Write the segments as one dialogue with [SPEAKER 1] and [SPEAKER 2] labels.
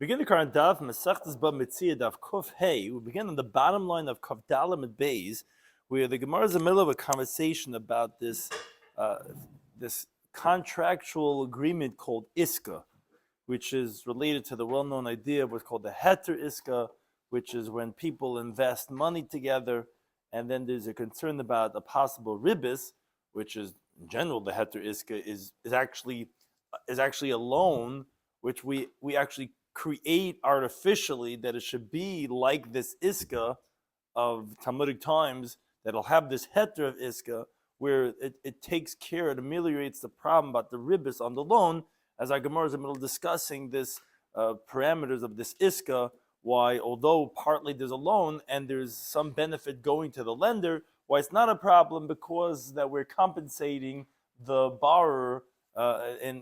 [SPEAKER 1] Begin the current Daf, Mesechta Bava Metzia Daf Kuf Hey. We begin on the bottom line of Kaf Dalam and Beis, where the Gemara is in the middle of a conversation about this contractual agreement called Iska, which is related to the well-known idea of what's called the Heter Iska, which is when people invest money together, and then there's a concern about a possible ribis, which is in general the Heter Iska is actually a loan, which we actually create artificially that it should be like this Iska of Talmudic times, that'll have this heter of Iska, where it takes care, it ameliorates the problem about the ribis on the loan, as our Gemara is in the middle discussing this parameters of this Iska, why although partly there's a loan and there's some benefit going to the lender, why it's not a problem, because that we're compensating the borrower the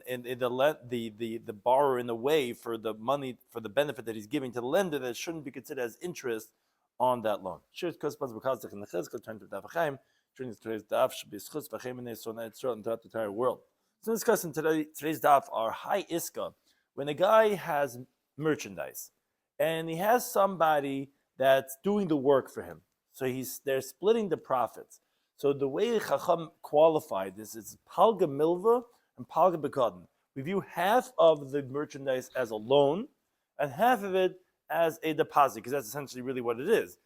[SPEAKER 1] borrower in a way for the money, for the benefit that he's giving to the lender, that shouldn't be considered as interest on that loan. Turn to Daf today's Daf should be throughout the entire world. So discussing today's Daf are high iska, when a guy has merchandise and he has somebody that's doing the work for him. So they're splitting the profits. So the way Chacham qualified this is palga milva and palga bekadon. We view half of the merchandise as a loan and half of it as a deposit, because that's essentially really what it is.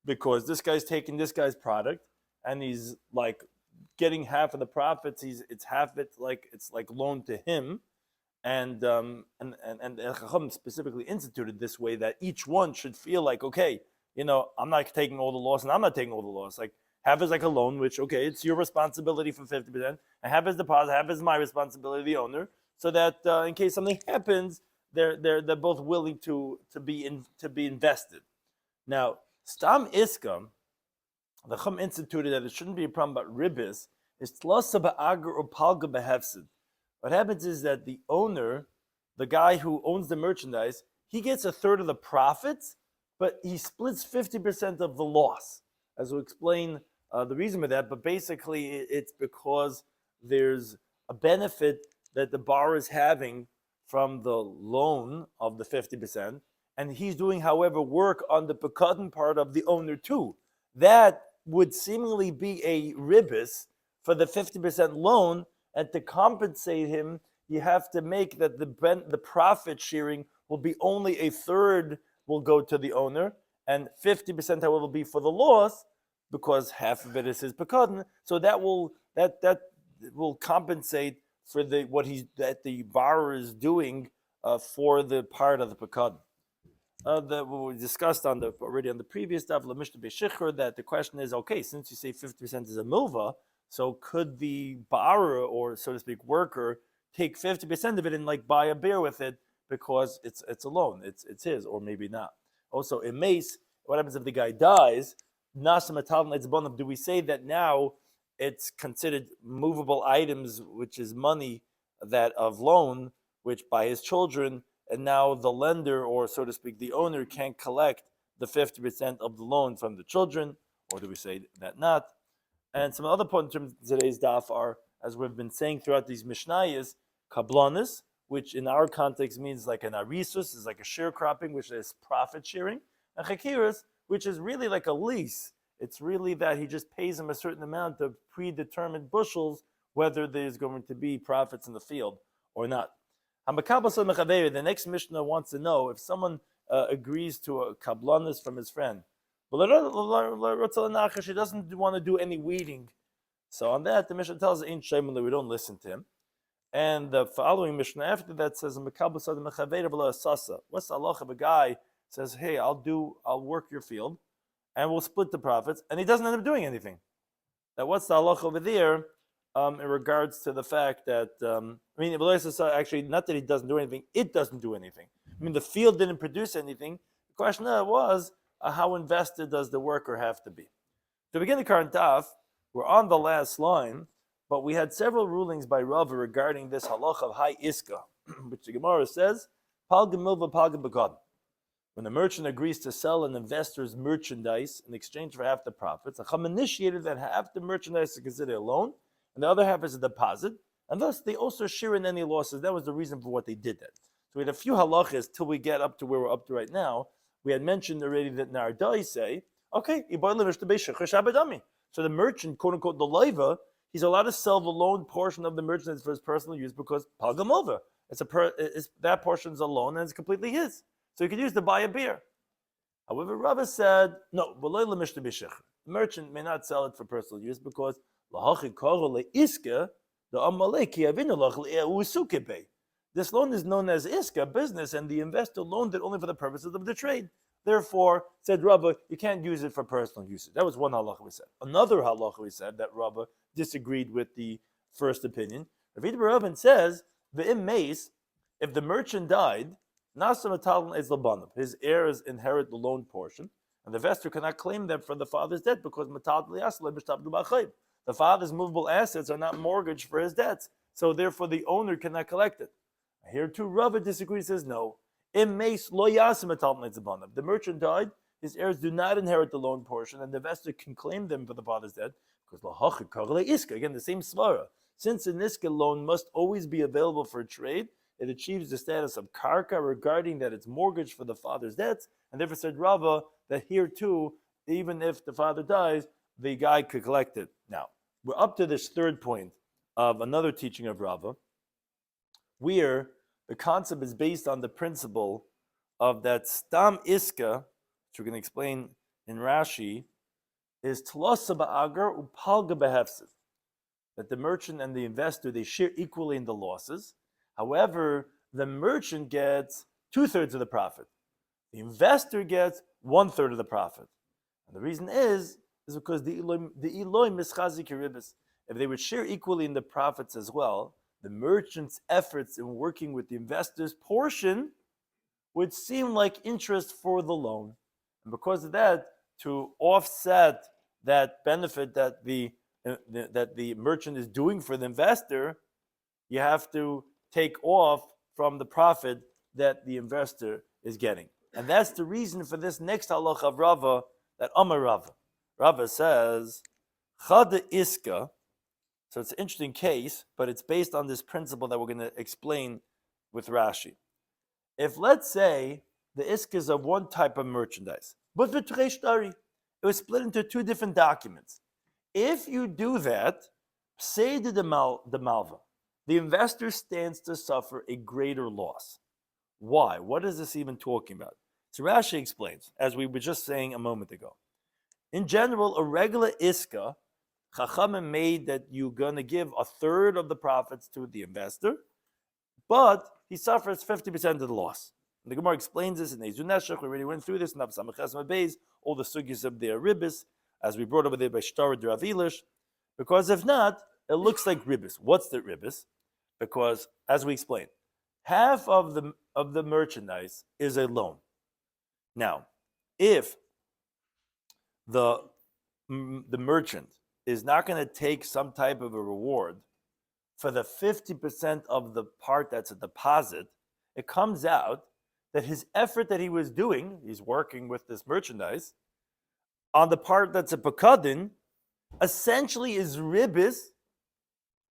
[SPEAKER 1] Because this guy's taking this guy's product and he's like getting half of the profits. It's like loan to him, and Chacham specifically instituted this way that each one should feel like, okay, I'm not taking all the loss and I'm not taking all the loss. Like, half is like a loan, which, okay, it's your responsibility for 50%, and half is deposit, half is my responsibility, the owner, so that in case something happens, they're both willing to be invested. Now, Stam Iska, the Chum instituted that it shouldn't be a problem about ribis, is tlasa ba'agar or palga behefsid. What happens is that the owner, the guy who owns the merchandise, he gets a third of the profits, but he splits 50% of the loss. As we'll explain the reason for that, but basically it's because there's a benefit that the borrower is having from the loan of the 50%, and he's doing, however, work on the pekadon part of the owner too. That would seemingly be a ribis for the 50% loan, and to compensate him, you have to make that the profit sharing will be only a third will go to the owner, and 50% however will be for the loss, because half of it is his pekadon. So that will compensate for that the borrower is doing for the part of the pekadon. That we discussed already on the previous Daf L'Mishnah B'Shichur, that the question is, okay, since you say 50% is a milva, so could the borrower, or so to speak worker, take 50% of it and like buy a beer with it because it's a loan, it's his, or maybe not. Also, in mace, what happens if the guy dies? Do we say that now it's considered movable items, which is money that of loan, which by his children, and now the lender, or so to speak, the owner, can't collect the 50% of the loan from the children, or do we say that not? And some other points in today's daf are, as we've been saying throughout these mishnayos, kablanis, which in our context means like an arisus, is like a sharecropping, which is profit sharing, and chakiris, which is really like a lease. It's really that he just pays him a certain amount of predetermined bushels, whether there's going to be profits in the field or not. The next Mishnah wants to know if someone agrees to a kablanis from his friend, but she doesn't want to do any weeding. So on that, the Mishnah tells us, we don't listen to him. And the following Mishnah after that says, what's the halacha of a guy says, hey, I'll work your field, and we'll split the profits, and he doesn't end up doing anything. Now, what's the halacha over there in regards to the fact that, actually, not that he doesn't do anything, it doesn't do anything. The field didn't produce anything. The question was, how invested does the worker have to be? To begin the current daf, we're on the last line, but we had several rulings by Rava regarding this halacha of high iska, which the Gemara says, palga milva palga bekadon. When the merchant agrees to sell an investor's merchandise in exchange for half the profits, Chacham initiated that half the merchandise is considered a loan, and the other half is a deposit, and thus they also share in any losses. That was the reason for what they did that. So we had a few halachas till we get up to where we're up to right now. We had mentioned already that Nardai say, okay, so the merchant, quote unquote, the loiva, he's allowed to sell the loan portion of the merchandise for his personal use because palgamova. That portion's a loan and it's completely his. So he could use to buy a beer. However, Rava said, no, the merchant may not sell it for personal use because this loan is known as iska, business, and the investor loaned it only for the purposes of the trade. Therefore, said Rava, you can't use it for personal usage. That was one halacha we said. Another halacha we said that Rava disagreed with the first opinion. Rav Ravin says, V'im meis, if the merchant died, his heirs inherit the loan portion, and the investor cannot claim them for the father's debt because the father's movable assets are not mortgaged for his debts, so therefore the owner cannot collect it. Here too, Rava disagrees, says no. The merchant died, his heirs do not inherit the loan portion, and the investor can claim them for the father's debt because again the same svara. Since an iska loan must always be available for trade, it achieves the status of karka regarding that it's mortgaged for the father's debts, and therefore said Rava that here too, even if the father dies, the guy could collect it. Now, we're up to this third point of another teaching of Rava, where the concept is based on the principle of that stam iska, which we're going to explain in Rashi, is tlosa ba'agar upalga behefsid, that the merchant and the investor, they share equally in the losses. However, the merchant gets 2/3 of the profit. The investor gets 1/3 of the profit. And the reason is because the Eloi mischazik ribis. If they would share equally in the profits as well, the merchant's efforts in working with the investor's portion would seem like interest for the loan. And because of that, to offset that benefit that the merchant is doing for the investor, you have to take off from the profit that the investor is getting. And that's the reason for this next halacha of Rava, that Amar Rava. Rava says, Chada Iska, so it's an interesting case, but it's based on this principle that we're going to explain with Rashi. If, let's say, the Iska is of one type of merchandise, but it was split into two different documents. If you do that, say the malva, the investor stands to suffer a greater loss. Why? What is this even talking about? So Rashi explains, as we were just saying a moment ago. In general, a regular iska, Chachamim made that you're going to give 1/3 of the profits to the investor, but he suffers 50% of the loss. And the Gemara explains this in Ezu Neshech. We already went through this in Avsamachas Beis, all the sugyas of their ribis, as we brought over there by Shtar Dravilish. Because if not, it looks like ribis. What's the ribis? Because, as we explained, half of the merchandise is a loan. Now, if the merchant is not going to take some type of a reward for the 50% of the part that's a deposit, it comes out that his effort that he was doing, he's working with this merchandise, on the part that's a pakadin, essentially is ribis,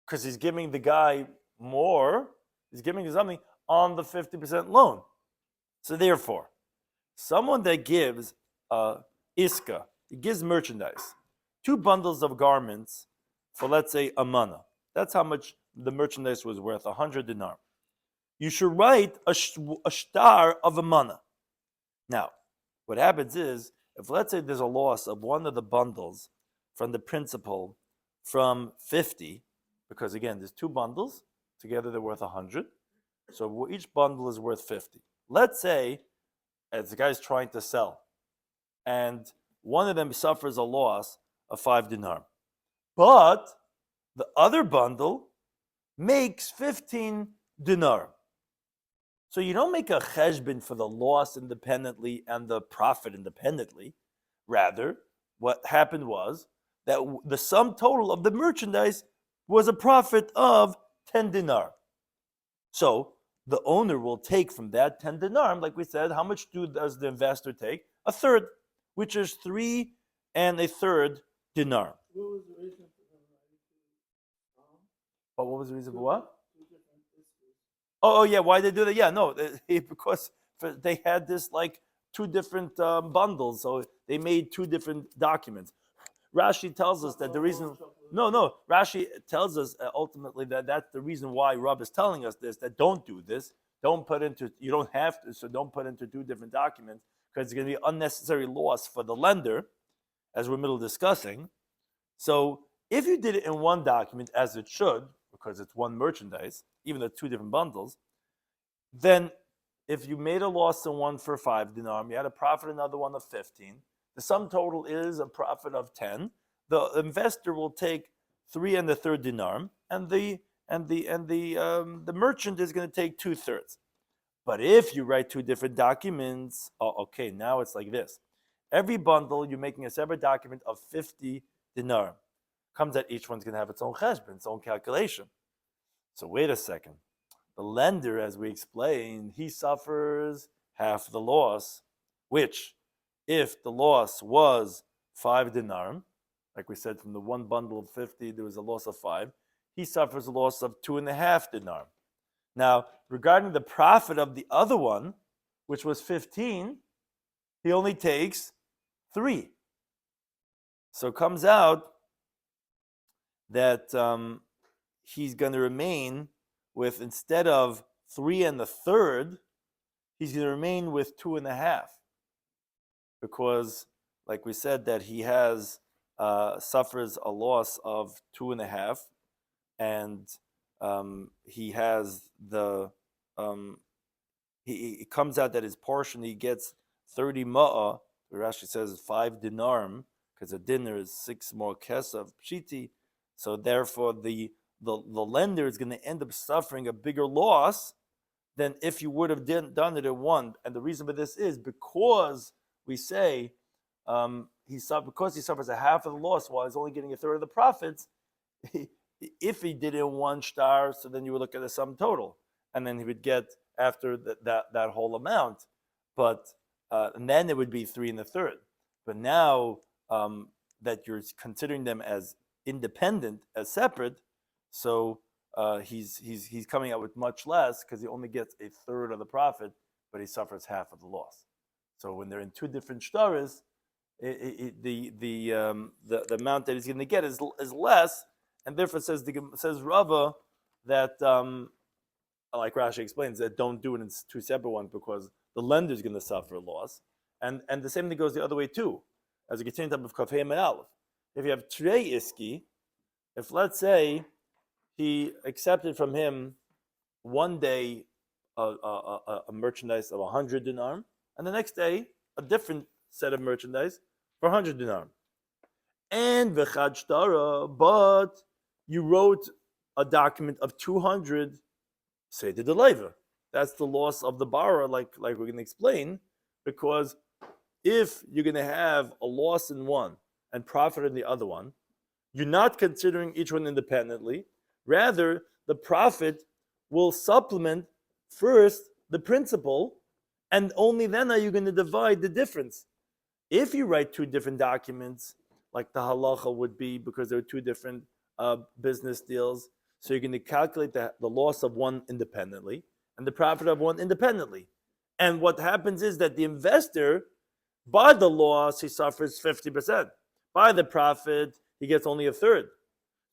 [SPEAKER 1] because he's giving the guy more, he's giving him something on the 50% loan. So therefore, someone that gives iska, he gives merchandise, 2 bundles of garments for, let's say, a mana. That's how much the merchandise was worth, 100 dinar. You should write a shtar of a mana. Now, what happens is, if let's say there's a loss of one of the bundles from the principal from 50, because again, there's 2 bundles, together they're worth 100, so each bundle is worth 50. Let's say, as the guy's trying to sell, and one of them suffers a loss of 5 dinar. But the other bundle makes 15 dinar. So you don't make a cheshbon for the loss independently and the profit independently. Rather, what happened was that the sum total of the merchandise was a profit of 10 dinar. So the owner will take from that 10 dinar, like we said, how much does the investor take? 1/3, which is 3 1/3 dinar.
[SPEAKER 2] What was the reason for them writing to
[SPEAKER 1] But what was the reason for what? Oh, yeah. Why did they do that? Yeah, no, because they had this like two different bundles, so they made two different documents. Rashi tells us that the reason. No. Rashi tells us ultimately that that's the reason why Rab is telling us this. That don't do this. Don't put into. You don't have to. So don't put into two different documents because it's going to be unnecessary loss for the lender, as we're middle discussing. So if you did it in one document, as it should, because it's one merchandise, even though two different bundles, then if you made a loss in one for 5 dinar, you had a profit in another one of 15. The sum total is a profit of 10. The investor will take 3 and the third dinar, and the merchant is going to take 2/3. But if you write two different documents, okay, now it's like this. Every bundle, you're making a separate document of 50 dinar. Comes that each one's going to have its own cheshbon, its own calculation. So wait a second. The lender, as we explained, he suffers half the loss, which, if the loss was 5 dinar, like we said, from the one bundle of 50, there was a loss of 5, he suffers a loss of 2.5 dinar. Now, regarding the profit of the other one, which was 15, he only takes 3. So it comes out that he's going to remain with, instead of 3 and the third, he's going to remain with 2.5, because, like we said, that he has suffers a loss of 2.5, and he has the it comes out that his portion, he gets 30 ma'ah. Rashi says 5 dinarim, because a dinar is 6 more kesef pshiti. So therefore, the lender is going to end up suffering a bigger loss than if you would have done it at one. And the reason for this is because we say because he suffers a half of the loss while he's only getting a third of the profits. If he did it in one star, so then you would look at the sum total, and then he would get after that whole amount. But and then it would be 3 and the third. But now that you're considering them as independent, as separate, so he's coming out with much less because he only gets a third of the profit, but he suffers half of the loss. So when they're in two different shtaras, the amount that he's going to get is less, and therefore says Rava that like Rashi explains, that don't do it in two separate ones because the lender is going to suffer a loss, and the same thing goes the other way too. As a continuing type of kafei and aleph, if you have trei iski, if let's say he accepted from him one day a merchandise of 100 dinar, and the next day a different set of merchandise for 100 dinar, and v'chad shtara, but you wrote a document of 200, say to the leiva. That's the loss of the borrower, like we're going to explain, because if you're going to have a loss in one and profit in the other one, you're not considering each one independently. Rather, the profit will supplement first the principal, and only then are you going to divide the difference. If you write two different documents, like the halacha would be, because there are two different business deals, so you're going to calculate the loss of one independently and the profit of one independently. And what happens is that the investor, by the loss, he suffers 50%. By the profit, he gets only a third.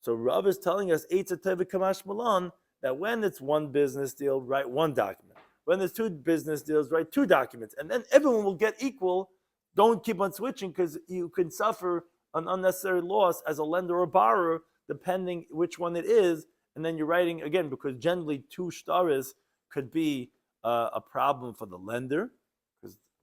[SPEAKER 1] So Rav is telling us, that when it's one business deal, write one document. When there's two business deals, write two documents. And then everyone will get equal. Don't keep on switching, because you can suffer an unnecessary loss as a lender or borrower, depending which one it is. And then you're writing, again, because generally two shtaris could be a problem for the lender,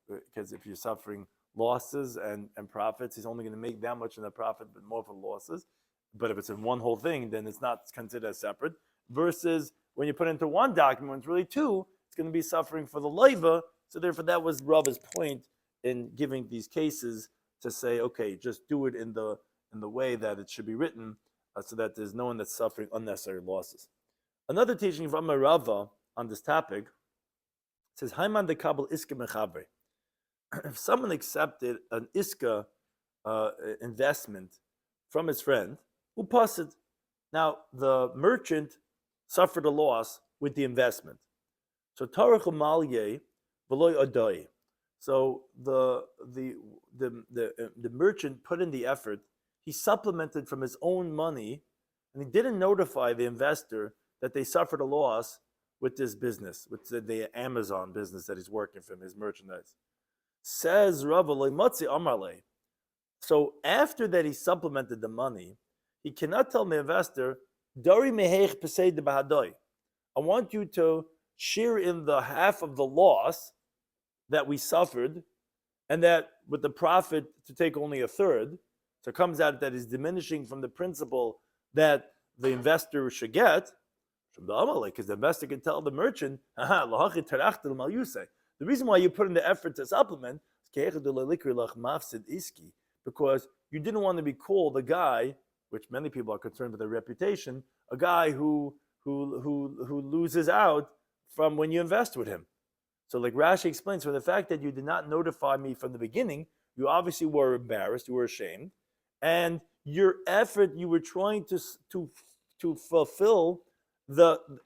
[SPEAKER 1] because if you're suffering losses and profits, he's only going to make that much in the profit, but more for losses. But if it's in one whole thing, then it's not considered as separate. Versus when you put it into one document, when it's really two, it's going to be suffering for the leiva. So therefore, that was Rava's point in giving these cases, to say, okay, just do it in the way that it should be written, so that there's no one that's suffering unnecessary losses. Another teaching from Rava on this topic says, Haiman de kabel iska mechabre. If someone accepted an iska investment from his friend, who pasid. Now, the merchant suffered a loss with the investment. So Tarach Malye Veloy Adai. So the merchant put in the effort. He supplemented from his own money, and he didn't notify the investor that they suffered a loss with this business, with the Amazon business that he's working from, his merchandise. Says Rabbi Metzia Daf. So after that, he supplemented the money. He cannot tell the investor, "Dari meheich pesei de bahadoi." I want you to share in the half of the loss that we suffered, and that with the profit to take only a third. So it comes out that is diminishing from the principle that the investor should get. Because the investor can tell the merchant, the reason why you put in the effort to supplement is because you didn't want to be called the guy, which many people are concerned with their reputation, a guy who loses out from when you invest with him. So like Rashi explains, for the fact that you did not notify me from the beginning, you obviously were embarrassed, you were ashamed, and your effort, you were trying to fulfill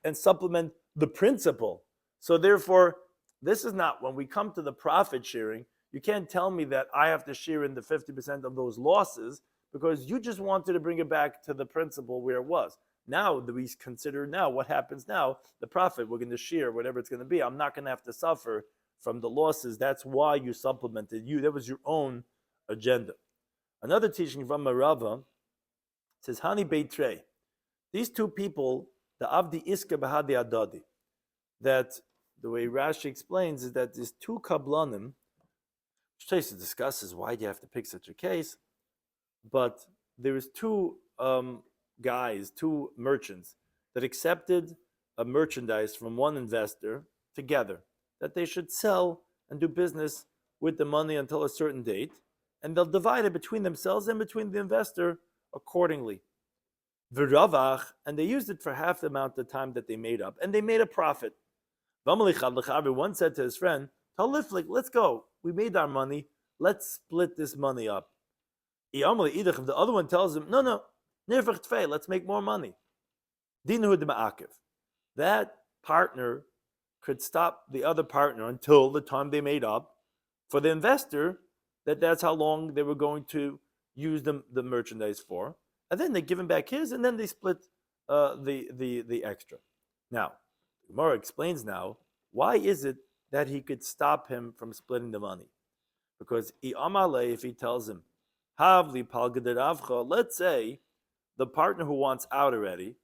[SPEAKER 1] and supplement the principle. So therefore, this is not, when we come to the profit sharing, you can't tell me that I have to share in the 50% of those losses, because you just wanted to bring it back to the principle where it was. Now that we consider now what happens now, the profit, we're going to share whatever it's going to be. I'm not going to have to suffer from the losses. That's why you supplemented. That was your own agenda. Another teaching from Marava says, Hani Beitrei. These two people, the Avdi Iska Bahadi Adadi, that the way Rashi explains is that there's two Kablanim, which Taisa discusses why do you have to pick such a case, but there is two guys, two merchants, that accepted a merchandise from one investor together, that they should sell and do business with the money until a certain date, and they'll divide it between themselves and between the investor accordingly. V'ravach, and they used it for half the amount of time that they made up, and they made a profit. One said to his friend, let's go. We made our money. Let's split this money up. The other one tells him, no, let's make more money. That partner could stop the other partner until the time they made up. For the investor, that's how long they were going to use the merchandise for. And then they give him back his, and then they split the extra. Now, Gemara explains now, why is it that he could stop him from splitting the money? Because if he tells him, let's say the partner who wants out already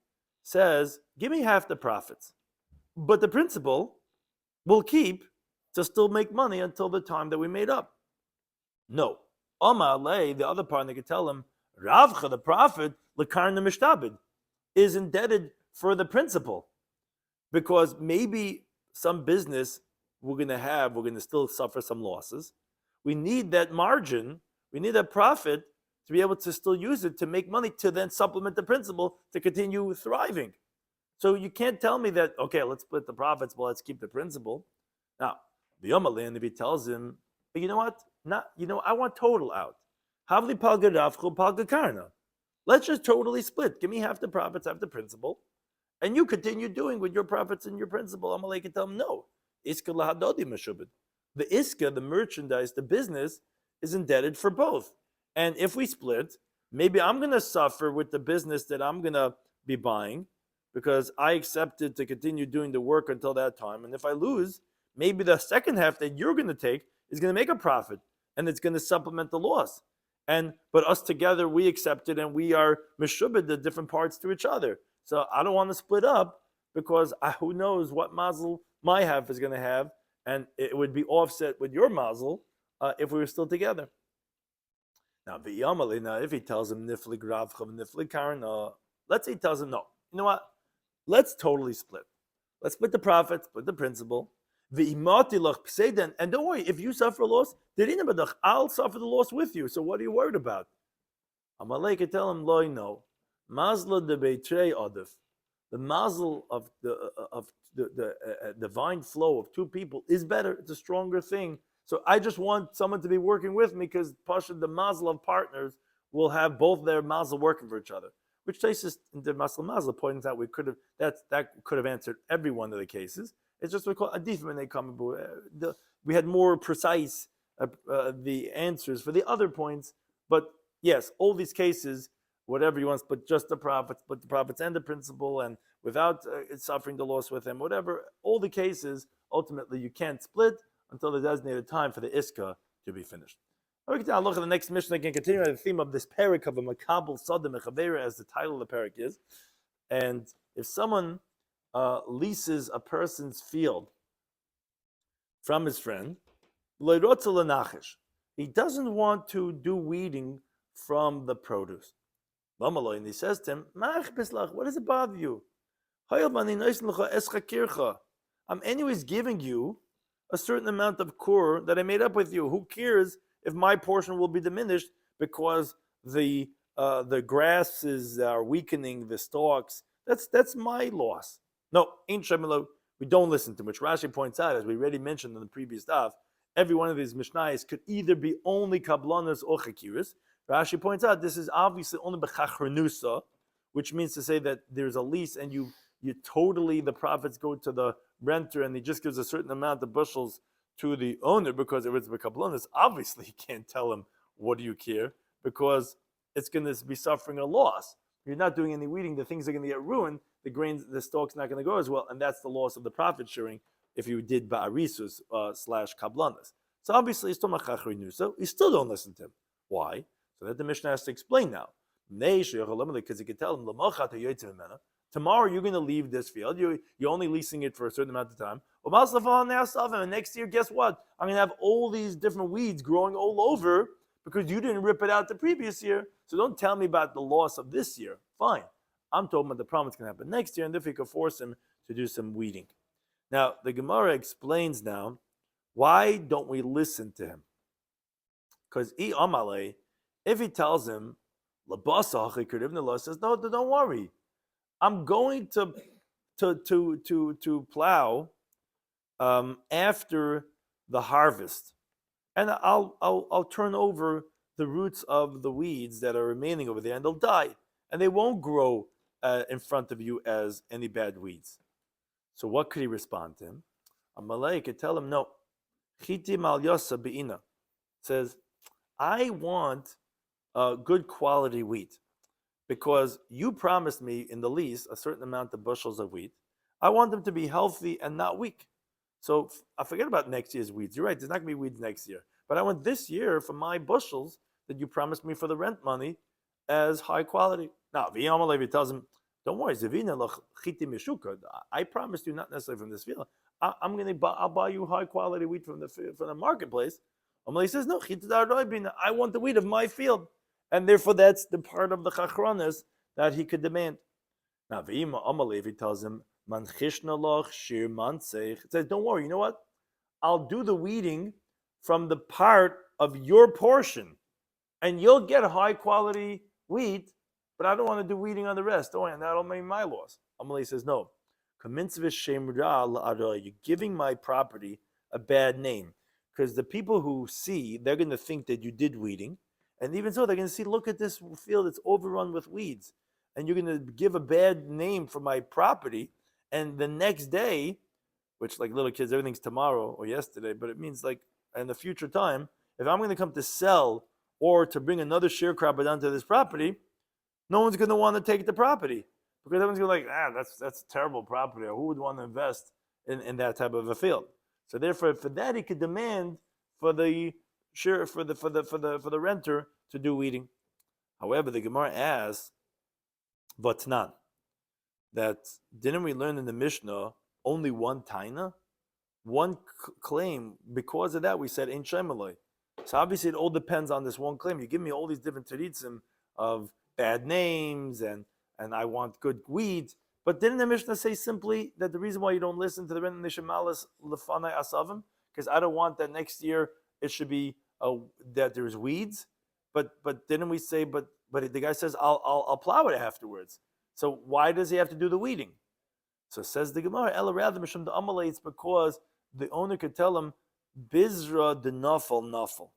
[SPEAKER 1] says, give me half the profits, but the principal will keep to still make money until the time that we made up. No. The other partner could tell him, Ravcha, the profit, Lakarna Mishtabid, is indebted for the principal. Because maybe some business we're going to still suffer some losses. We need that margin, we need that profit to be able to still use it to make money to then supplement the principal to continue thriving. So you can't tell me that, okay, let's split the profits, but let's keep the principal. Now, the Yomalin, if he tells him, but you know what? I want total out. Havli palgadavchu palgakarna. Let's just totally split. Give me half the profits, half the principal, and you continue doing with your profits and your principal. Amalek can tell him, no. Iska lahadodi meshubed. The iska, the merchandise, the business, is indebted for both. And if we split, maybe I'm going to suffer with the business that I'm going to be buying because I accepted to continue doing the work until that time. And if I lose, maybe the second half that you're going to take is going to make a profit, and it's going to supplement the loss. But us together, we accepted, and we are meshubed, the different parts to each other. So I don't want to split up because who knows what mazel my half is going to have, and it would be offset with your mazel if we were still together. Now, if he tells him nifli gravchav nifli karna, let's say he tells him, no, you know what? Let's totally split. Let's split the profit, split the principal. And don't worry, if you suffer a loss, I'll suffer the loss with you. So what are you worried about? Amalek can tell him, Loi, no. Mazla de beitrei adif. The mazel of the divine flow of two people is better. It's a stronger thing. So I just want someone to be working with me because Pasha, the mazel of partners will have both their mazel working for each other. Which takes us into mazel points out that could have answered every one of the cases. It's just what we call adif when they come. We had more precise the answers for the other points, but yes, all these cases, whatever you want, but just the prophets, but the prophets and the principal, and without suffering the loss with him, whatever, all the cases, ultimately you can't split until the designated time for the iska to be finished. We can look at the next mission again, continue the theme of this parak of a makabel sada mechavera, as the title of the parak is. And if someone leases a person's field from his friend, he doesn't want to do weeding from the produce. And he says to him, what does it bother you? I'm anyways giving you a certain amount of kur that I made up with you. Who cares if my portion will be diminished because the grasses are weakening the stalks? That's my loss. No, ain't shemelo. We don't listen to him, which Rashi points out, as we already mentioned in the previous daf. Every one of these mishnayos could either be only kablanas or chakiris. Rashi points out this is obviously only b'chachrenusa, which means to say that there's a lease and you totally, the profits go to the renter and he just gives a certain amount of bushels to the owner because it was b'kablanas. Obviously, he can't tell him, what do you care? Because it's going to be suffering a loss. You're not doing any weeding, the things are going to get ruined, the grains, the stalk's not going to go as well, and that's the loss of the profit sharing if you did ba'arisus slash kablanas. So obviously, you still don't listen to him. Why? So that the Mishnah has to explain now. Because he could tell him, tomorrow you're going to leave this field. You're only leasing it for a certain amount of time. And next year, guess what? I'm going to have all these different weeds growing all over because you didn't rip it out the previous year. So don't tell me about the loss of this year. Fine. I'm talking about the problem that's going to happen next year, and if we could force him to do some weeding. Now, the Gemara explains now, why don't we listen to him? Because if he tells him, says, no, don't worry. I'm going to plow after the harvest, and I'll turn over the roots of the weeds that are remaining over there, and they'll die, and they won't grow in front of you as any bad weeds. So what could he respond to him? Amalei could tell him, no. Chiti mal yosa be'ina says, I want good quality wheat because you promised me in the lease a certain amount of bushels of wheat. I want them to be healthy and not weak. So I forget about next year's weeds. You're right, there's not going to be weeds next year. But I want this year for my bushels that you promised me for the rent money as high quality. Now, V'yamalevi tells him, don't worry, I promised you not necessarily from this field. I'll buy you high quality wheat from the marketplace. Amalei says, no, I want the wheat of my field. And therefore that's the part of the chachronis that he could demand. Now, Amalei tells him, it says, don't worry, you know what? I'll do the weeding from the part of your portion. And you'll get high quality wheat, but I don't want to do weeding on the rest. Oh, and that'll make my loss. Amalei says, no. You're giving my property a bad name. Because the people who see, they're going to think that you did weeding. And even so, they're going to see, look at this field, it's overrun with weeds. And you're going to give a bad name for my property. And the next day, which like little kids, everything's tomorrow or yesterday, but it means like in the future time, if I'm going to come to sell or to bring another sharecropper down to this property, no one's going to want to take the property. Because everyone's going to be like, that's terrible property. Or who would want to invest in that type of a field? So therefore, for that, he could demand for the renter to do weeding. However, the Gemara asks, Vatnan, that didn't we learn in the Mishnah only one taina, one claim? Because of that, we said Ein Shemaloi. So obviously, it all depends on this one claim. You give me all these different teritzim of bad names and I want good weeds. But didn't the Mishnah say simply that the reason why you don't listen to the Ren Nishamalas Lefanai Asavim? Because I don't want that next year it should be that there's weeds. But didn't we say, but the guy says, I'll plow it afterwards. So why does he have to do the weeding? So says the Gemara, Ela rather Mishum the Amalei, it's because the owner could tell him, Bizra de Nafal.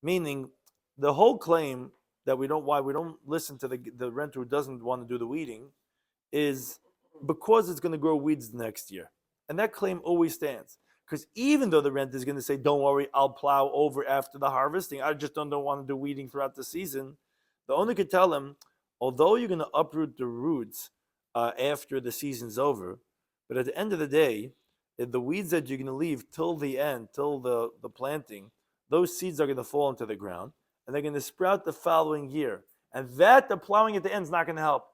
[SPEAKER 1] Meaning, the whole claim that we don't listen to the renter who doesn't want to do the weeding is because it's going to grow weeds next year. And that claim always stands. Because even though the renter is going to say, don't worry, I'll plow over after the harvesting, I just don't want to do weeding throughout the season, the owner could tell him, although you're going to uproot the roots after the season's over, but at the end of the day, the weeds that you're going to leave till the end, till the planting, those seeds are going to fall into the ground, and they're going to sprout the following year. And that, the plowing at the end, is not going to help.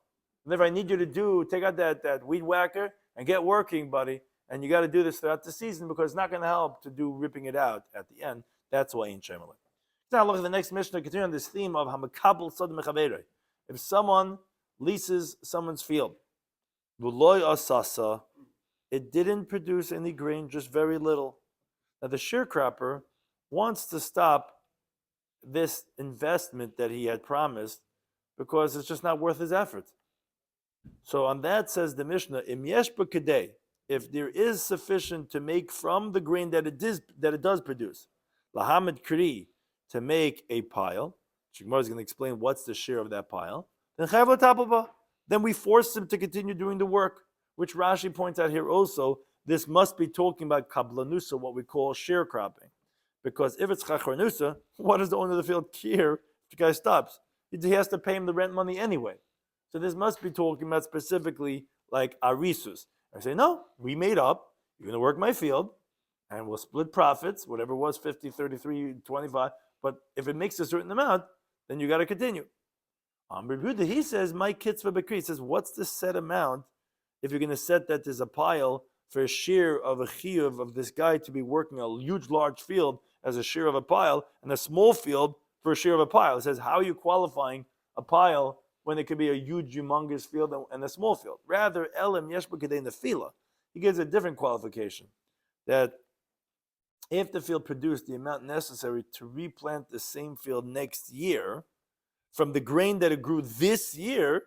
[SPEAKER 1] And if I need you to take out that weed whacker and get working, buddy, and you got to do this throughout the season because it's not going to help to do ripping it out at the end. That's why ain't shemelech. Now look at the next Mishnah, continue on this theme of hamakabel sod mechaverei. If someone leases someone's field, v'loy asasa, it didn't produce any grain, just very little. Now the sharecropper wants to stop this investment that he had promised because it's just not worth his effort. So on that says the Mishnah, im yesh b'kedei, if there is sufficient to make from the grain that it does produce, lahamid kri, to make a pile, Shigmar is going to explain what's the share of that pile, then we force him to continue doing the work, which Rashi points out here also. This must be talking about kablanusa, what we call sharecropping. Because if it's chacharnusa, what does the owner of the field care if the guy stops? He has to pay him the rent money anyway. So this must be talking about specifically like arisus. I say, no, we made up. You're going to work my field, and we'll split profits, whatever it was, 50, 33, 25. But if it makes a certain amount, then you got to continue. He says, my kitzvah bekri. He says, what's the set amount if you're going to set that there's a pile for a shear of a chiyuv of this guy to be working a huge, large field as a shear of a pile, and a small field for a shear of a pile? It says, how are you qualifying a pile when it could be a huge, humongous field and a small field? Rather, elim yesh b'kedei nefila. He gives a different qualification, that if the field produced the amount necessary to replant the same field next year, from the grain that it grew this year,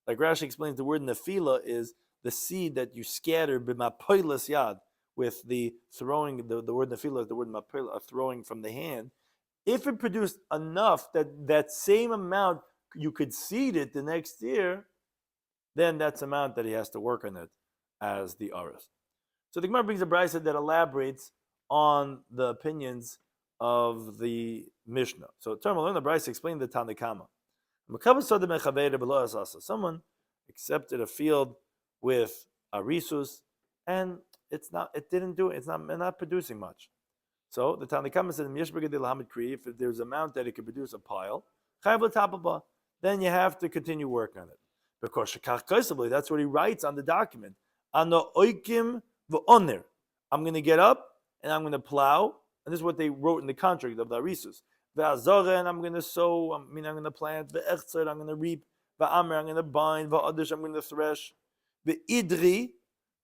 [SPEAKER 1] like Rashi explains, the word nefila is the seed that you scatter b'mapoilas yad, with the throwing, the word nefila is the word mapoila, throwing from the hand. If it produced enough that same amount you could seed it the next year, then that's the amount that he has to work on it as the aris. So the Gemara brings a brayso that elaborates on the opinions of the Mishnah. So the brayso explained the Tanakama. Someone accepted a field with arisus, and it's not producing much. So the Tanakama said, if there's an amount that it could produce a pile, then you have to continue work on it. Because that's what he writes on the document. I'm going to get up and I'm going to plow. And this is what they wrote in the contract of the arisus. And I'm going to sow, I'm going to plant. I'm going to reap. I'm going to bind. I'm going to thresh. Idri,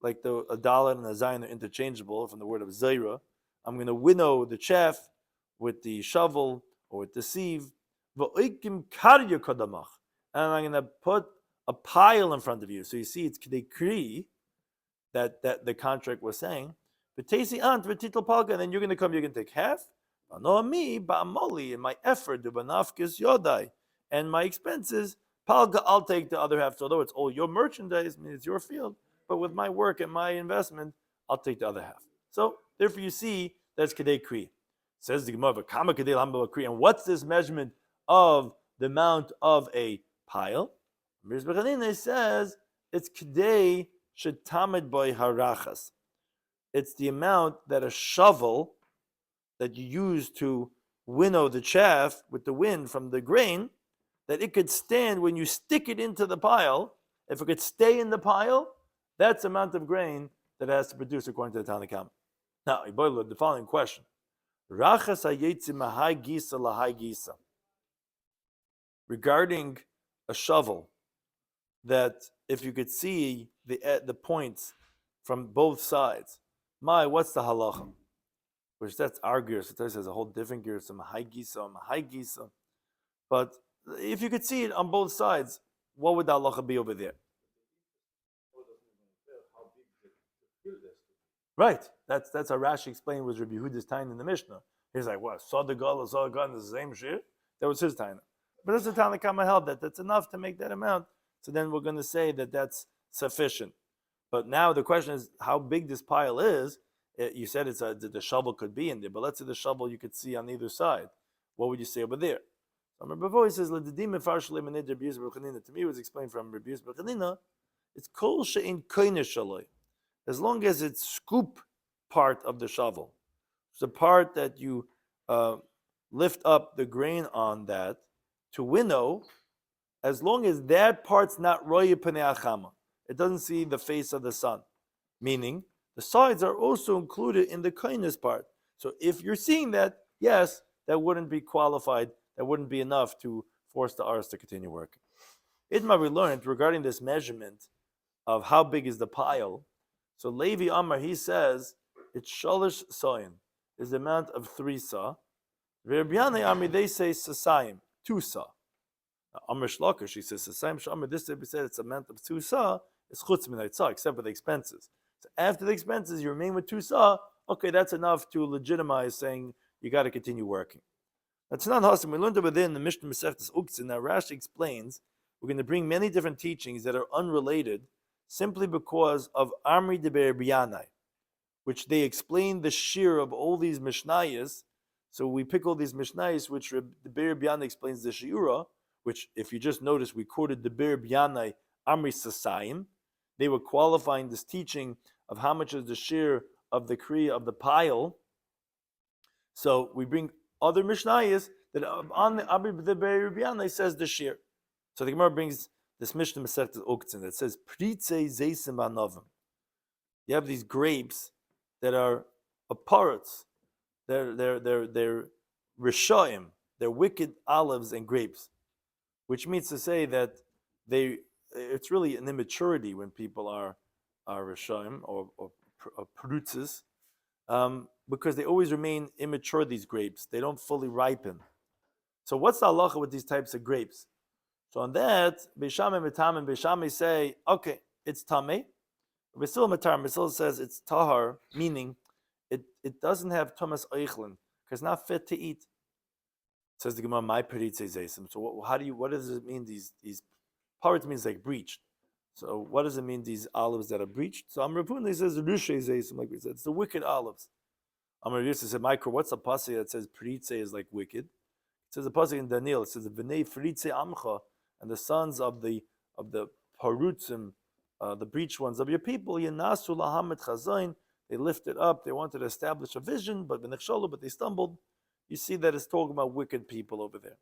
[SPEAKER 1] like a dollar and a zayin are interchangeable from the word of zaira. I'm going to winnow the chaff with the shovel or with the sieve. And I'm going to put a pile in front of you. So you see, it's kri that the contract was saying. And then you're going to come, you're going to take half. And my effort, and my expenses, I'll take the other half. So although it's all your merchandise, I mean, it's your field, but with my work and my investment, I'll take the other half. So therefore you see that's Kedei Kri. Says the Gemara, Kama Kedei Lamba Kri. And what's this measurement of the amount of a pile? Mir Bechanine says it's Kedei Shetamid Boy Harachas. It's the amount that a shovel that you use to winnow the chaff with the wind from the grain, that it could stand when you stick it into the pile. If it could stay in the pile, that's the amount of grain that it has to produce according to the Tanakam. Now, the following question. Rachas hayetzi mahai gisa lahai gisa. Regarding a shovel, that if you could see the points from both sides, what's the halacha? Which that's our gear. So it says a whole different gear, some high gisa. But if you could see it on both sides, what would the halacha be over there? Right. That's how Rashi explained was Rabbi Yehuda's time in the Mishnah. He's like, what? Saw the gun in the same shir? That was his time. But that's the Tanakama held that's enough to make that amount. So then we're going to say that that's sufficient. But now the question is how big this pile is. You said the shovel could be in there, but let's say the shovel you could see on either side. What would you say over there? So Rabbi Voice says, to me it was explained from Rabbi Shloimy, it's kol she'in koine shaloi. As long as it's scoop part of the shovel. It's the part that you lift up the grain on that to winnow, as long as that part's not roye pnei achama. It doesn't see the face of the sun. Meaning, the sides are also included in the kindness part. So if you're seeing that, yes, that wouldn't be qualified, that wouldn't be enough to force the Ars to continue working. Itma, we learned regarding this measurement of how big is the pile. So Levi Amar, he says, it's shalish sayin, is the amount of 3 sa. Rabbi Yanai Amri, they say sasayim, 2 sa. Amr Shlokish, he says sasayim shamar, this we said it's a amount of 2 sa, it's chutz minay sa, except for the expenses. So after the expenses, you remain with 2 sa, okay, that's enough to legitimize saying you got to continue working. That's not awesome. We learned it within the Mishnah Masechtas Uktzin. Now Rashi explains we're going to bring many different teachings that are unrelated simply because of Amri de Ber Biyanai, which they explain the shiur of all these Mishnayos. So we pick all these Mishnayos, which the Ber Biyanai explains the shiura, which if you just notice, we quoted the Ber Biyanai Amri Sasayim. They were qualifying this teaching of how much is the shiur of the kriya of the pile. So we bring other Mishnayos that on the Abri the Ber Biyanai says the shiur. So the Gemara brings this Mishnah Masechtas Uktzin that says Pritze Zeisim Anovim. You have these grapes that are aparats. They're rishoyim. They're wicked olives and grapes, which means to say that it's really an immaturity when people are rishoyim or prutzes, because they always remain immature. These grapes, they don't fully ripen. So what's the halacha with these types of grapes? So on that, Beishamai Metam and Beishamai say, okay, it's tamei. Basil Matar, Basil says it's tahar, meaning it doesn't have Thomas Eichlin, because it's not fit to eat. Says the Gemara, my peritze zaysim. So what does it mean? These parts means like breached. So what does it mean? These olives that are breached. So Amrapun says rushe zaysim, like we said, it's the wicked olives. Amr Yusuf said, Michael, what's a pasuk that says peritze is like wicked? It says a pasuk in Daniel. It says v'nei peritze amcha, and the sons of the parutzim, the breached ones of your people, Yanasu lahamet chazain, they lifted up, they wanted to establish a vision, but they stumbled. You see that it's talking about wicked people over there.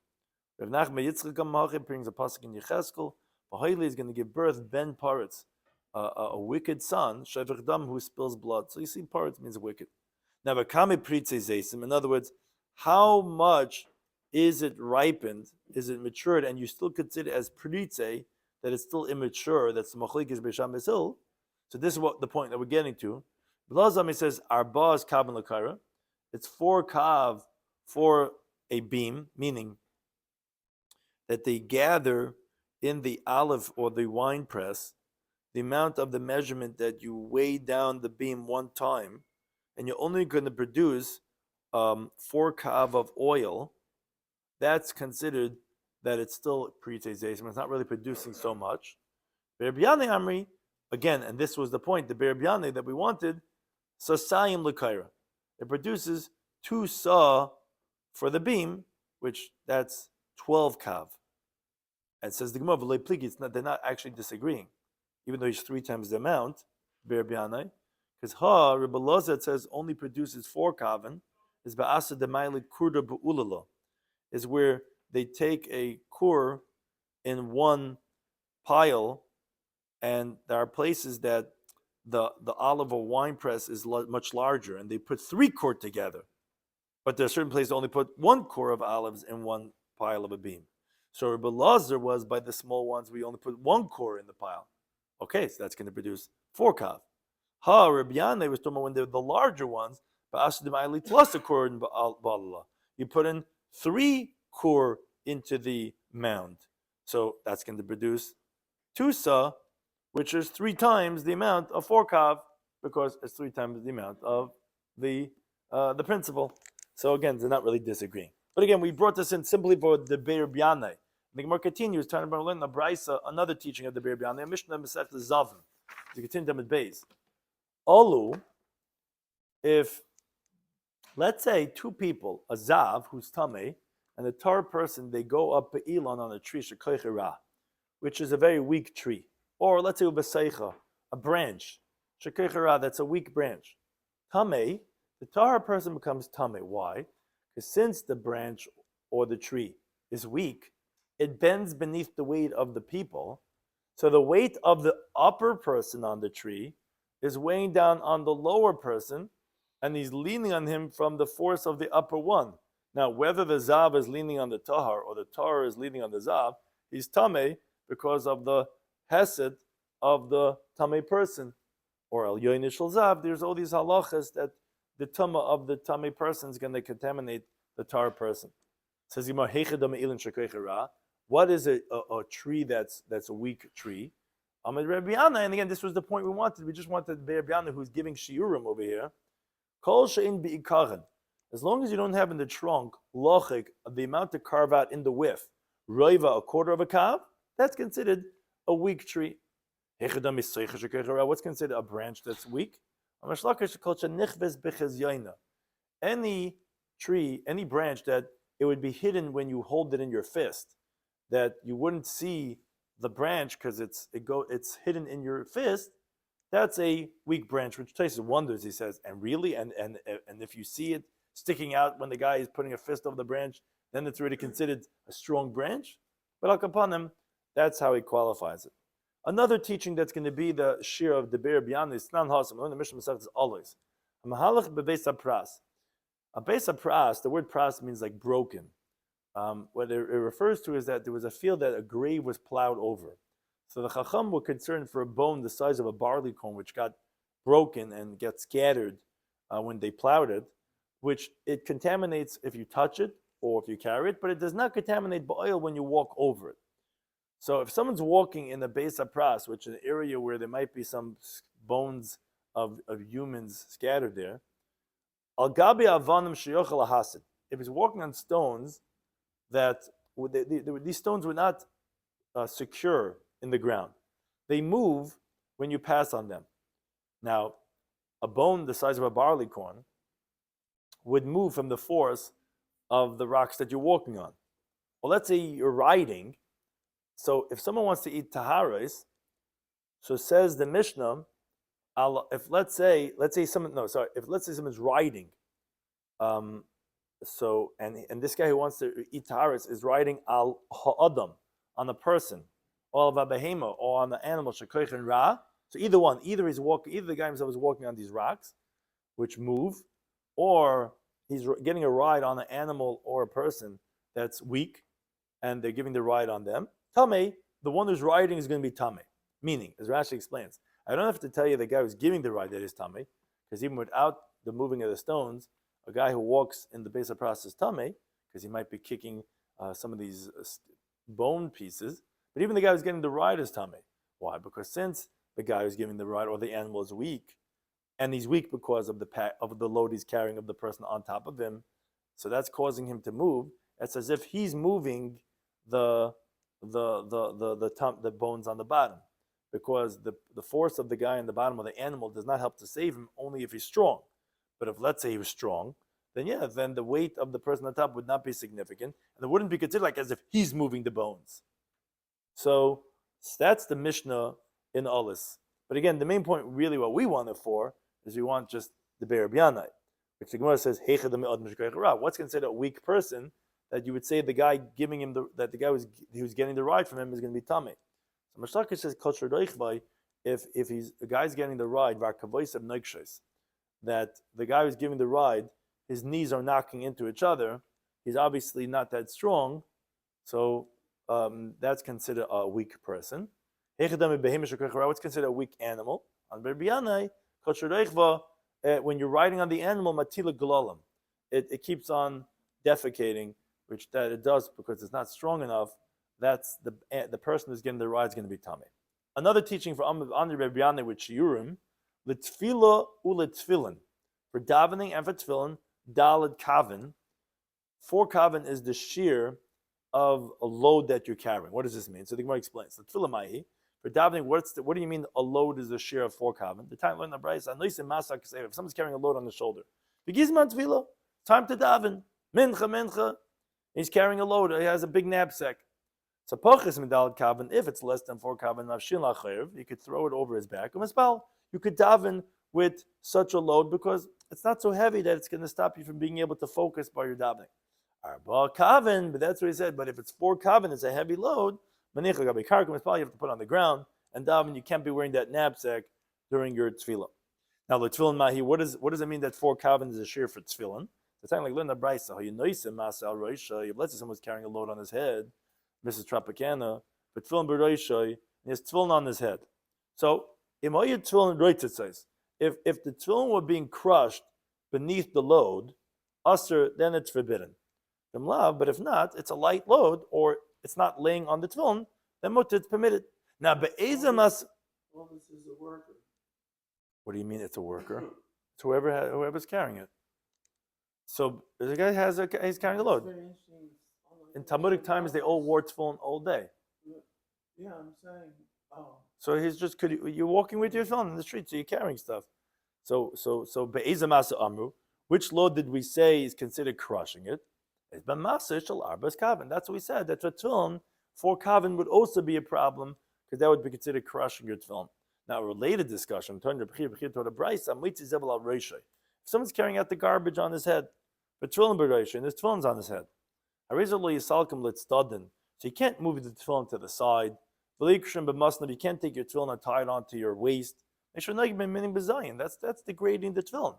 [SPEAKER 1] Rav Nachman Yitzchak brings a pasuk in Yecheskel. Bahayli is going to give birth Ben Paretz, a wicked son, Shevach Dam, who spills blood. So you see, Paretz means wicked. Now, Vakame Pritze Zeisim, in other words, how much is it ripened? Is it matured? And you still consider it as Pritze, that it's still immature, that's the Machlikis Besham Besil. So this is what the point that we're getting to. Blazami says, Arba is Kav and Lakara. It's 4 Kav for a beam, meaning that they gather in the olive or the wine press the amount of the measurement that you weigh down the beam one time, and you're only going to produce 4 Kav of oil. That's considered that it's still pre-tezation. It's not really producing so much. Rabbi Yanai Amri, again, and this was the point, the Rabbi Yanai that we wanted, Sasayim L'kaira. It produces 2 sa for the beam, which that's 12 kav. And says the Gemara, they're not actually disagreeing, even though it's 3 times the amount, Rabbi Yanai, because Rabbi Loza says only produces 4 kavan, is Ba'asa Demaili Kurda Ba'ulala, is where they take a kur in one pile, and there are places that the olive or wine press is much larger, and they put 3 kur together. But there are certain places that only put 1 kur of olives in one pile of a beam. So Rabbi Lazar was by the small ones, we only put 1 kur in the pile. Okay, so that's going to produce 4 kav. Rabbi Yanai was talking about when they're the larger ones, plus a kur in Ba'alala. You put in 3 kur into the mound. So that's going to produce 2 sa, which is 3 times the amount of 4 kav, because it's 3 times the amount of the principle. So again, they're not really disagreeing. But again, we brought this in simply for the Beir B'yanai. The Gemara continues, talking about learning the Braisa, another teaching of the Beir B'yanai, a Mishnah Masechtas Zavim. You continue them with base. Olu, if let's say two people, a zav who's tamei, and a tar person, they go up a elon on a tree, shekoichera, which is a very weak tree, or let's say ubeseicha, a branch, shekoichera, that's a weak branch. Tamei, the tar person becomes tamei. Why? Because since the branch or the tree is weak, it bends beneath the weight of the people. So the weight of the upper person on the tree is weighing down on the lower person, and he's leaning on him from the force of the upper one. Now, whether the zav is leaning on the tahar or the tahar is leaning on the zav, he's tamei because of the hesed of the tamei person. Or al yoinishal zav, there's all these halachas that the tumah of the tamei person is going to contaminate the tar person. Says Yimar, hechadam ilin shekoichera. What is a tree that's a weak tree? Amid Rabbi Yana, and again, this was the point we wanted. We just wanted Rabbi Yana, who's giving shiurim over here. Kol she'in bi'ikarin. As long as you don't have in the trunk lochik the amount to carve out in the width, roiva, a quarter of a kav, that's considered a weak tree. What's considered a branch that's weak? Any tree, any branch that it would be hidden when you hold it in your fist, that you wouldn't see the branch because it's hidden in your fist, that's a weak branch, which Taisa wonders, he says, and really, and if you see it sticking out when the guy is putting a fist over the branch, then it's already considered a strong branch. But Al Kapanim, that's how he qualifies it. Another teaching that's going to be the shiur of the Be'er B'yana is Snan Hasam. The Mishnah Masechet is always a mahalach bebeis pras. A beis pras, the word pras means like broken. What it refers to is that there was a field that a grave was plowed over. So the Chacham were concerned for a bone the size of a barley corn, which got broken and got scattered when they plowed it, which it contaminates if you touch it or if you carry it, but it does not contaminate oil when you walk over it. So if someone's walking in the Beis HaPras, which is an area where there might be some bones of humans scattered there, al gabi avanim sheyochel hasid. If he's walking on stones that these stones were not secure in the ground, they move when you pass on them. Now, a bone the size of a barley corn would move from the force of the rocks that you're walking on. Well, let's say you're riding. So if someone wants to eat taharis, so says the Mishnah, if let's say someone's riding, and this guy who wants to eat taharis is riding al ha'adam, on a person, or al behema, or on the animal shekoich and ra. So either the guy himself is walking on these rocks, which move, or he's getting a ride on an animal or a person that's weak, and they're giving the ride on them. Tamei, the one who's riding is going to be tamei. Meaning, as Rashi explains, I don't have to tell you the guy who's giving the ride that is tamei, because even without the moving of the stones, a guy who walks in the Beis HaPras is tamei, because he might be kicking some of these bone pieces. But even the guy who's getting the ride is tamei. Why? Because since the guy who's giving the ride or the animal is weak, and he's weak because of the load he's carrying of the person on top of him, so that's causing him to move. It's as if he's moving the bones on the bottom, because the force of the guy on the bottom of the animal does not help to save him, only if he's strong. But if let's say he was strong, then the weight of the person on top would not be significant, and it wouldn't be considered like as if he's moving the bones. So that's the Mishnah in Olis. But again, the main point, really, what we want it for is we want just the Be'er B'yanai, which the Gemara says, what's considered a weak person that you would say the guy giving him that the guy who's getting the ride from him is going to be tamei. So Mashlaka says if the guy's getting the ride, that the guy who's giving the ride, his knees are knocking into each other, he's obviously not that strong, so that's considered a weak person. What's considered a weak animal? When you're riding on the animal, matila gulalim, it keeps on defecating, which that it does because it's not strong enough. That's the person who's getting the ride is going to be tamei. Another teaching for Rabbi Yana with shiurim, l'tfila u'letfilin, for davening and for tefillin, daled kavin. 4 kavin is the shear of a load that you're carrying. What does this mean? So the Gemara explains. L'tfila mahi, For davening, what do you mean a load is a share of 4 kavan? The time learn the Brayso, if someone's carrying a load on the shoulder, time to daven, mincha, he's carrying a load, he has a big knapsack. So poches medal kavan, if it's less than 4 kavan, you could throw it over his back. You could daven with such a load because it's not so heavy that it's going to stop you from being able to focus while you're davening. Arba kavan, but that's what he said. But if it's 4 kavan, it's a heavy load. You have to put on the ground and daven. You can't be wearing that knapsack during your tefillah. Now the tefillin mahi, what does it mean that 4 kavan is a shear for tefillin? It's like learn the Brayso. Let's say someone's carrying a load on his head, Mrs. Tropicana, but tefillin b'roishai, and he has tefillin on his head. So if the tefillin were being crushed beneath the load, usher, then it's forbidden. But if not, it's a light load, or it's not laying on the tefillin, then mutter, it's permitted. Now, be'ezamas.
[SPEAKER 2] Well, this is a worker.
[SPEAKER 1] What do you mean it's a worker? It's whoever's carrying it. So the guy he's carrying a load. In Talmudic times, they all wore tefillin all day.
[SPEAKER 2] Yeah, I'm saying. Oh.
[SPEAKER 1] So he's just you're walking with your tefillin in the street, so you're carrying stuff. So be'ezamas amru. Which load did we say is considered crushing it? It's b'masa shel arbas kavan. That's what we said. That for tefillin, 4 kavan would also be a problem because that would be considered crushing your tefillin. Now, a related discussion. If someone's carrying out the garbage on his head, but tefillin b'reisha, and his tefillin's on his head, so you can't move the tefillin to the side. You can't take your tefillin and tie it onto your waist. That's degrading the tefillin.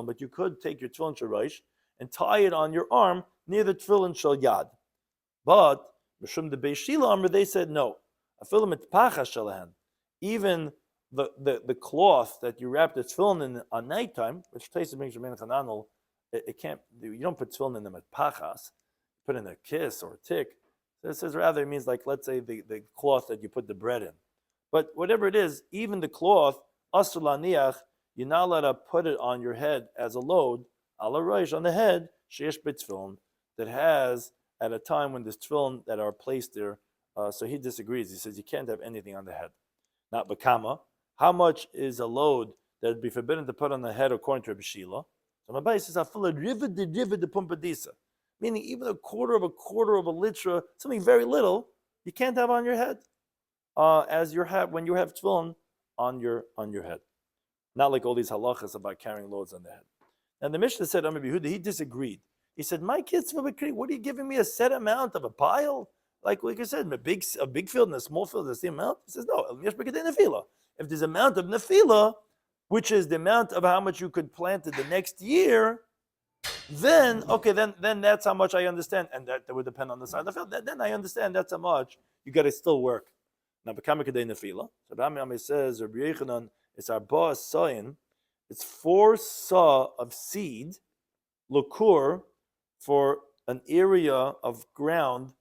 [SPEAKER 1] But you could take your tefillin shiraish and tie it on your arm near the tefillin shel yad. But they said no. Even the cloth that you wrap the tefillin in on nighttime, which Taisa brings from Menachananel, it can't. You don't put tefillin in them at pachas. Put in a kiss or a tick. This says rather it means like, let's say the cloth that you put the bread in. But whatever it is, even the cloth, asur laniach, you're not allowed to put it on your head as a load, ala roish, on the head, sheyesh b'tefillin, that has at a time when there's tefillin that are placed there. So he disagrees. He says you can't have anything on the head. Not bakama. How much is a load that would be forbidden to put on the head according to Rabbi Shila? So Mabai says afila rivid de pumpadisa, meaning even a quarter of a litra, something very little, you can't have on your head, as you have when you have tefillin on your head. Not like all these halachas about carrying loads on the head. And the Mishnah said, Amar Yehuda, he disagreed. He said, my kids, what are you giving me a set amount of a pile? Like I said, a big field and a small field, the same amount? He says, no, if there's amount of nefila, which is the amount of how much you could plant it the next year, then that's how much I understand. And that would depend on the side of the field. Then I understand that's how much you got to still work. Now, Bekama Kedei Nefila. So Rami says, Rabbi Yechanan, it's our ba sayin. It's 4 sa of seed, lukur, for an area of ground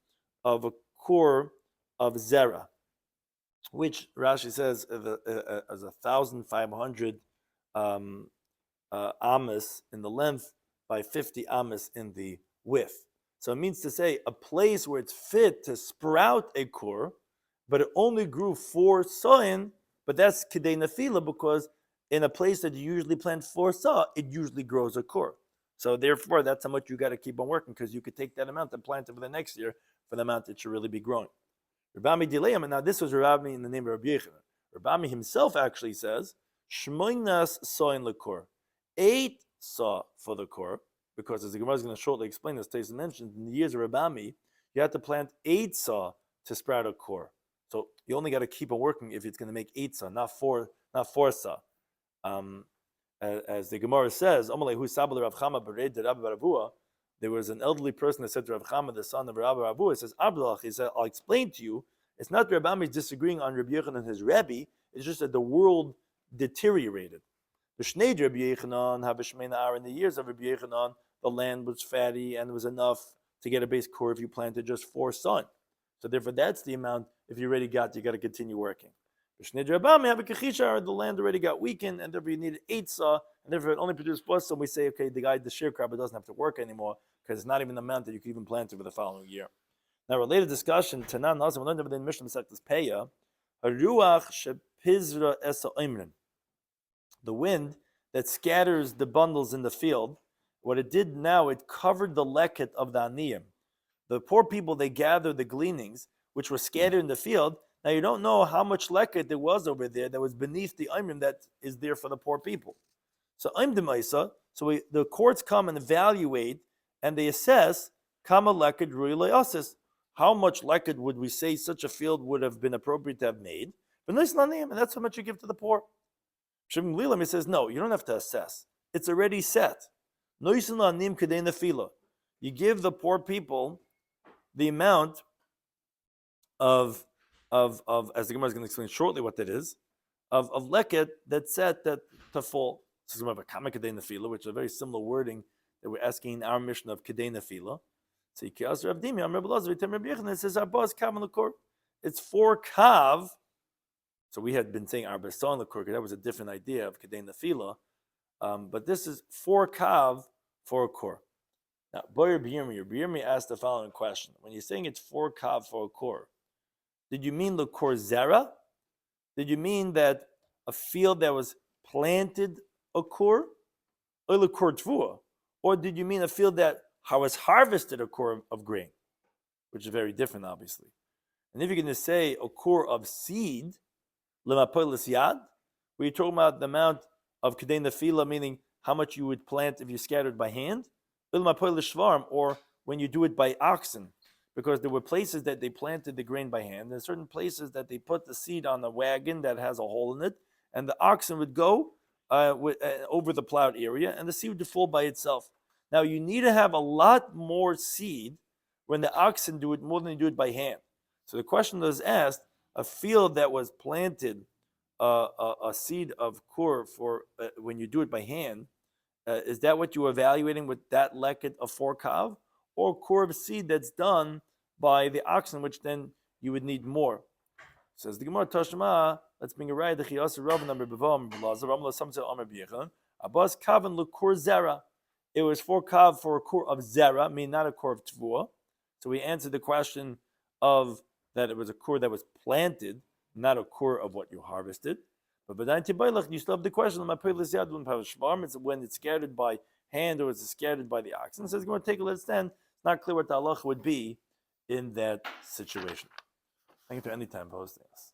[SPEAKER 1] of a core of zera, which Rashi says is 1,500 amas in the length by 50 amas in the width. So it means to say a place where it's fit to sprout a core, but it only grew 4 sa'in, but that's kidei nefila because in a place that you usually plant 4 sa, it usually grows a core. So therefore, that's how much you got to keep on working because you could take that amount and plant it for the next year for the amount that should really be growing. Rabbi Dileim, and now this was Rabbi in the name of Rabbi Yechanan. Rabbi himself actually says, Shmoinas sa'in lekur, 8 sa for the core, because as the Gemara is going to shortly explain, as Taisa mentioned, in the years of Rabbi, you have to plant 8 sa to sprout a core. So you only got to keep on working if it's going to make 8 sa, not 4 sa. As the Gemara says, there was an elderly person that said to Rav Chama, the son of Rabbi Ravu, he says, he said, I'll explain to you, it's not that Rabbi is disagreeing on Rabbi Yechanan and his Rebbe, it's just that the world deteriorated. In the years of Rabbi Yechanan, the land was fatty and it was enough to get a base core if you planted just 4 sun. So therefore that's the amount, if you already got, you got to continue working. The land already got weakened, and therefore you needed 8 saw, and therefore it only produced 4 saw. We say, okay, the shear crop doesn't have to work anymore because it's not even the amount that you can even plant it for the following year. Now, related discussion, Tanan also learned within Mishnah Masechtas Peya, Haruach shepizra esa oimrin. The wind that scatters the bundles in the field, what it did now, it covered the leket of the aniyim. The poor people, they gathered the gleanings, which were scattered in the field. Now, you don't know how much leket there was over there that was beneath the oimrim that is there for the poor people. So, the courts come and evaluate, and they assess, kama leket rui le'asis. How much leket would we say such a field would have been appropriate to have made? But and that's how much you give to the poor. Shimon Lilam, he says, no, you don't have to assess. It's already set. You give the poor people the amount of as the Gemara is going to explain shortly what that is, of leket that's set that to fall. This is about kama kedei nefila, which is a very similar wording that we're asking in our mission of kedei nefila. So it says, it's 4 kav. So we had been saying arba son l'kur, that was a different idea of kedei nefila. But this is 4 kav for a kor. Now, Rabbi Yirmi asked the following question. When you're saying it's 4 kav for a kor, did you mean l'kor zera? Did you mean that a field that was planted a kor? Or l'kor tvua? Or did you mean a field that was harvested a kor of grain? Which is very different, obviously. And if you're going to say a kor of seed, l'mapolis yad, where you're talking about the amount of kedei nefila, meaning how much you would plant if you scattered by hand, or when you do it by oxen, because there were places that they planted the grain by hand. There's certain places that they put the seed on a wagon that has a hole in it, and the oxen would go over the plowed area, and the seed would fall by itself. Now, you need to have a lot more seed when the oxen do it more than you do it by hand. So the question was asked, a field that was planted a seed of kur for when you do it by hand, is that what you were evaluating with that leket of 4 kav? Or kur of seed that's done by the oxen, which then you would need more? Says the Gemara Tashma, let's bring a right. The Chiyasa Rav number Bava Metzia Daf, Abbas kavan l'kur zera. It was 4 kav for a kur of zera, meaning not a kur of tvua. So we answered the question of that it was a kur that was planted, not a kur of what you harvested. But you still have the question, it's when it's scattered by hand or it's scattered by the oxen. So it's going to take a little stand. It's not clear what the halacha would be in that situation. Thank you to any time posting us.